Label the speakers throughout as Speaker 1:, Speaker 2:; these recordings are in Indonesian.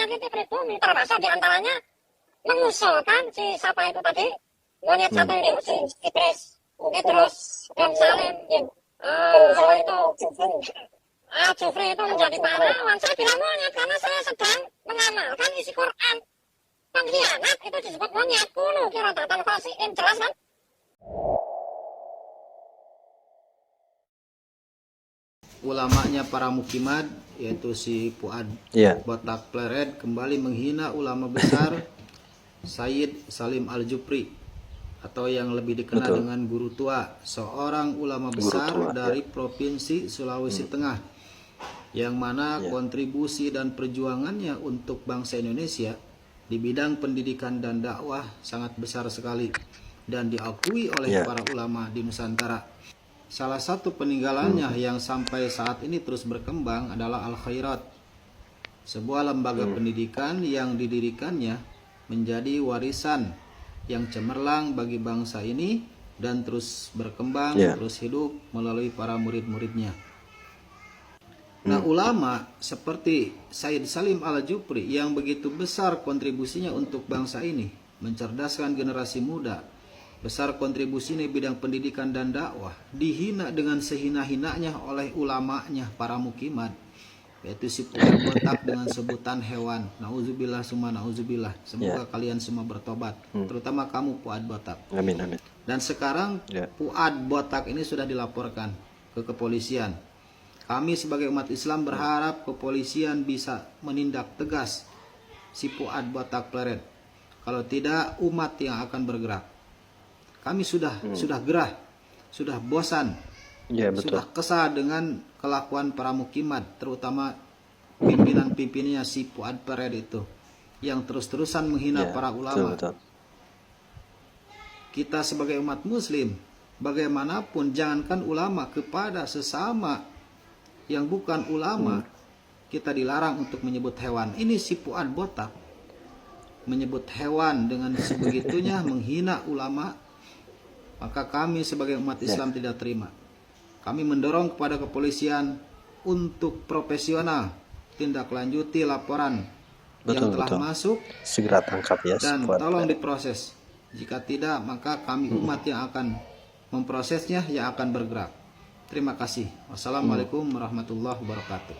Speaker 1: lagi di pribumi, termasuk diantaranya mengusulkan si siapa itu tadi, monyet satu ini, si Idris, Idrus, dan Salim, siapa itu, Jufri itu menjadi pahlawan. Saya bilang monyet karena saya sedang mengamalkan isi Quran. Pengkhianat itu disebut monyet, kuno kira datang khasiin, jelas kan?
Speaker 2: Ulamanya para mukimat, yaitu si Fuad Botak Pleret, kembali menghina ulama besar Sayyid Salim Al-Jufri, atau yang lebih dikenal dengan Guru Tua, seorang ulama besar dari Provinsi Sulawesi Tengah, yang mana kontribusi dan perjuangannya untuk bangsa Indonesia di bidang pendidikan dan dakwah sangat besar sekali dan diakui oleh para ulama di Nusantara. Salah satu peninggalannya yang sampai saat ini terus berkembang adalah Al-Khairat, sebuah lembaga pendidikan yang didirikannya menjadi warisan yang cemerlang bagi bangsa ini dan terus berkembang, terus hidup melalui para murid-muridnya. Nah, ulama seperti Sayyid Salim Al-Jufri yang begitu besar kontribusinya untuk bangsa ini, mencerdaskan generasi muda, besar kontribusinya di bidang pendidikan dan dakwah, dihina dengan sehina-hinanya oleh ulamanya para mukimat, yaitu si Fuad Botak dengan sebutan hewan. Nauzubillah summa nauzubillah. Semoga kalian semua bertobat, terutama kamu Fuad Botak.
Speaker 3: Amin, amin.
Speaker 2: Dan sekarang Fuad Botak ini sudah dilaporkan ke kepolisian. Kami sebagai umat Islam berharap kepolisian bisa menindak tegas si Fuad Botak Pleret. Kalau tidak, umat yang akan bergerak. Kami sudah gerah, sudah bosan, sudah kesal dengan kelakuan para mukimat, terutama pimpinan-pimpinannya si Fuad Pleret itu, yang terus-terusan menghina para ulama. Kita sebagai umat Muslim, bagaimanapun jangankan ulama, kepada sesama yang bukan ulama kita dilarang untuk menyebut hewan. Ini si Fuad Botak menyebut hewan dengan sebegitunya, menghina ulama. Maka kami sebagai umat Islam tidak terima. Kami mendorong kepada kepolisian untuk profesional tindak lanjuti laporan yang telah masuk,
Speaker 3: segera tangkap
Speaker 2: dan tolong diproses. Jika tidak, maka kami umat yang akan memprosesnya, yang akan bergerak. Terima kasih. Wassalamualaikum warahmatullahi wabarakatuh.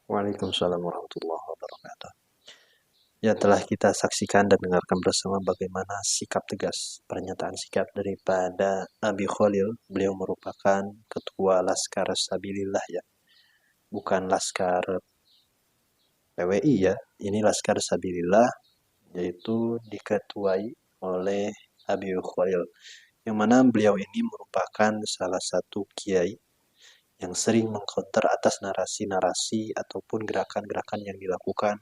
Speaker 3: Waalaikumsalam warahmatullahi wabarakatuh. Ya, telah kita saksikan dan dengarkan bersama bagaimana sikap tegas, pernyataan sikap daripada Abi Khalil. Beliau merupakan ketua Laskar Sabilillah, ya, bukan Laskar PWI, ya. Ini Laskar Sabilillah, yaitu diketuai oleh Abi Khalil, yang mana beliau ini merupakan salah satu kiai yang sering mengcounter atas narasi-narasi ataupun gerakan-gerakan yang dilakukan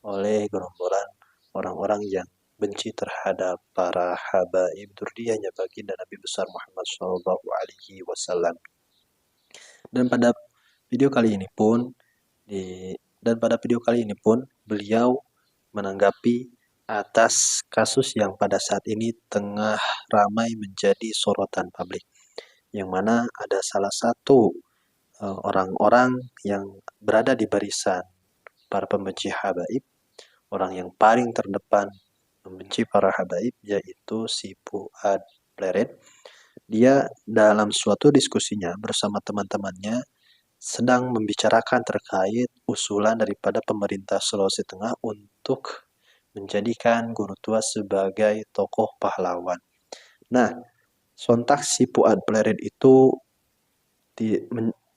Speaker 3: oleh gerombolan orang-orang yang benci terhadap para habaib dzurriyyahnya baginda Nabi besar Muhammad SAW. Dan pada video kali ini pun beliau menanggapi atas kasus yang pada saat ini tengah ramai menjadi sorotan publik, yang mana ada salah satu orang-orang yang berada di barisan para pembenci habaib, orang yang paling terdepan membenci para habaib, yaitu si Fuad Pleret. Dia dalam suatu diskusinya bersama teman-temannya sedang membicarakan terkait usulan daripada pemerintah Sulawesi Tengah untuk menjadikan Guru Tua sebagai tokoh pahlawan. Nah, sontak si Fuad Pleret itu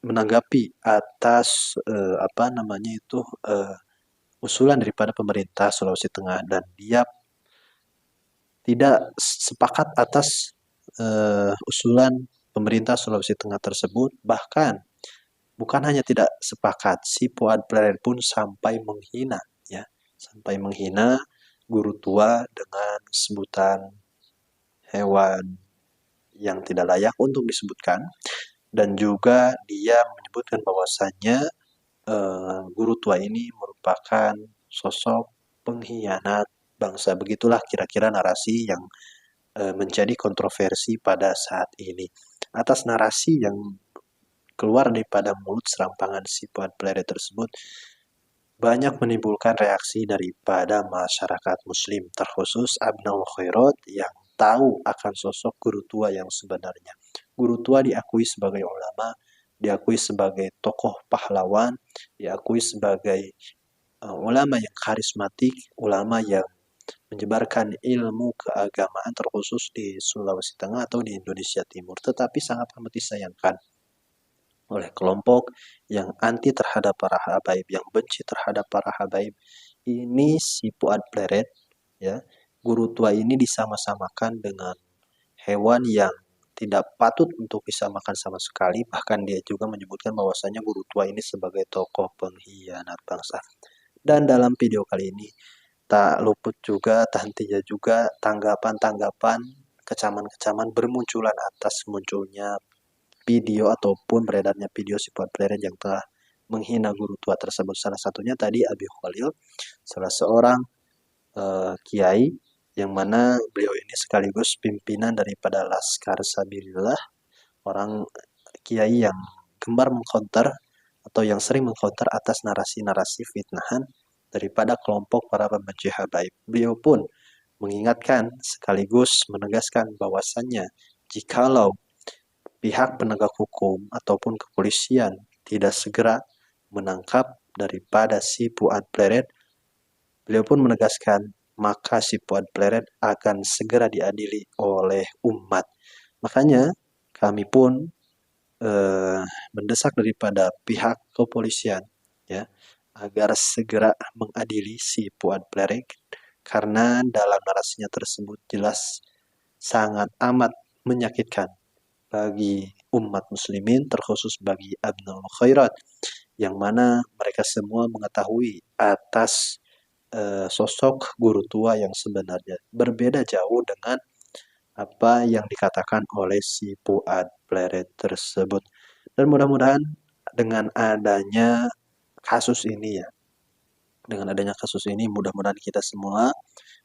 Speaker 3: menanggapi atas usulan daripada pemerintah Sulawesi Tengah, dan dia tidak sepakat atas usulan pemerintah Sulawesi Tengah tersebut. Bahkan bukan hanya tidak sepakat, si Fuad Pleret pun sampai menghina Guru Tua dengan sebutan hewan yang tidak layak untuk disebutkan, dan juga dia menyebutkan bahwasannya Guru Tua ini merupakan sosok pengkhianat bangsa. Begitulah kira-kira narasi yang menjadi kontroversi pada saat ini. Atas narasi yang keluar daripada mulut serampangan si Fuad Pleret tersebut, banyak menimbulkan reaksi daripada masyarakat muslim, terkhusus Abnul Khairat yang tahu akan sosok guru tua yang sebenarnya. Guru tua diakui sebagai ulama, diakui sebagai tokoh pahlawan, diakui sebagai ulama yang karismatik, ulama yang menyebarkan ilmu keagamaan terkhusus di Sulawesi Tengah atau di Indonesia Timur, tetapi sangat amat disayangkan oleh kelompok yang anti terhadap para habaib, yang benci terhadap para habaib. Ini si Fuad Pleret, ya, guru tua ini disama-samakan dengan hewan yang tidak patut untuk bisa makan sama sekali. Bahkan dia juga menyebutkan bahwasanya guru tua ini sebagai tokoh pengkhianat bangsa. Dan dalam video kali ini tak luput juga, tak hentinya juga tanggapan-tanggapan, kecaman-kecaman bermunculan atas munculnya video ataupun beredarnya video si Fuad Pleret yang telah menghina guru tua tersebut. Salah satunya tadi Abi Khalil, salah seorang kiai yang mana beliau ini sekaligus pimpinan daripada Laskar Sabilillah, orang kiai yang gemar mengcounter atau yang sering mengcounter atas narasi-narasi fitnahan daripada kelompok para pembenci habaib. Beliau pun mengingatkan sekaligus menegaskan bahwasannya jikalau pihak penegak hukum ataupun kepolisian tidak segera menangkap daripada si Fuad Pleret, beliau pun menegaskan maka si Fuad Pleret akan segera diadili oleh umat. Makanya kami pun mendesak daripada pihak kepolisian, ya, agar segera mengadili si Fuad Pleret karena dalam narasinya tersebut jelas sangat amat menyakitkan bagi umat muslimin, terkhusus bagi Abnul Khairat, yang mana mereka semua mengetahui atas sosok guru tua yang sebenarnya. Berbeda jauh dengan apa yang dikatakan oleh si Fuad Pleret tersebut. Dan mudah-mudahan dengan adanya kasus ini, ya, dengan adanya kasus ini mudah-mudahan kita semua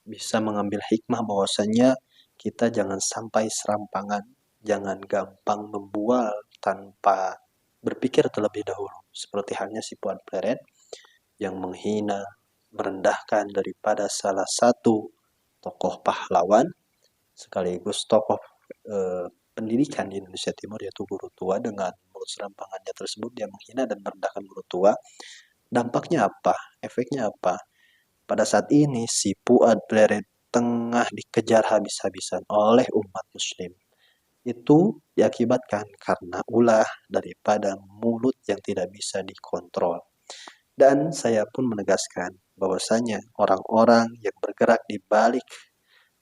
Speaker 3: bisa mengambil hikmah bahwasanya kita jangan sampai serampangan, jangan gampang membual tanpa berpikir terlebih dahulu. Seperti halnya si Fuad Pleret yang menghina, merendahkan daripada salah satu tokoh pahlawan sekaligus tokoh pendidikan di Indonesia Timur, yaitu guru tua. Dengan mulut serampangannya tersebut dia menghina dan merendahkan guru tua. Dampaknya apa? Efeknya apa? Pada saat ini si Fuad Pleret tengah dikejar habis-habisan oleh umat muslim. Itu diakibatkan karena ulah daripada mulut yang tidak bisa dikontrol. Dan saya pun menegaskan bahwasanya orang-orang yang bergerak di balik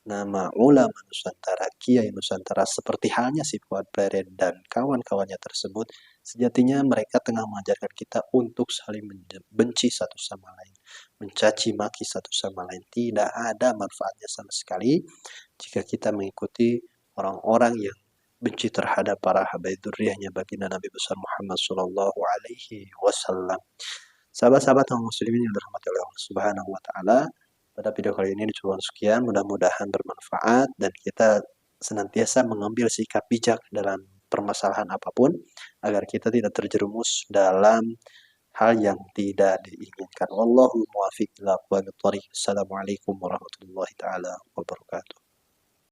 Speaker 3: nama ulama Nusantara, Kiai Nusantara, seperti halnya si Fuad Pleret dan kawan-kawannya tersebut, sejatinya mereka tengah mengajarkan kita untuk saling benci satu sama lain, mencaci maki satu sama lain. Tidak ada manfaatnya sama sekali jika kita mengikuti orang-orang yang benci terhadap para habaib dzurriyyahnya baginda Nabi besar Muhammad sallallahu alaihi wasallam. Sahabat-sahabat kaum muslimin yang dirahmati oleh Allah Subhanahu wa taala, pada video kali ini cukup sekian, mudah-mudahan bermanfaat dan kita senantiasa mengambil sikap bijak dalam permasalahan apapun agar kita tidak terjerumus dalam hal yang tidak diinginkan. Wallahu muwaffiq ila aqwamit thoriq. Assalamualaikum warahmatullahi taala wabarakatuh.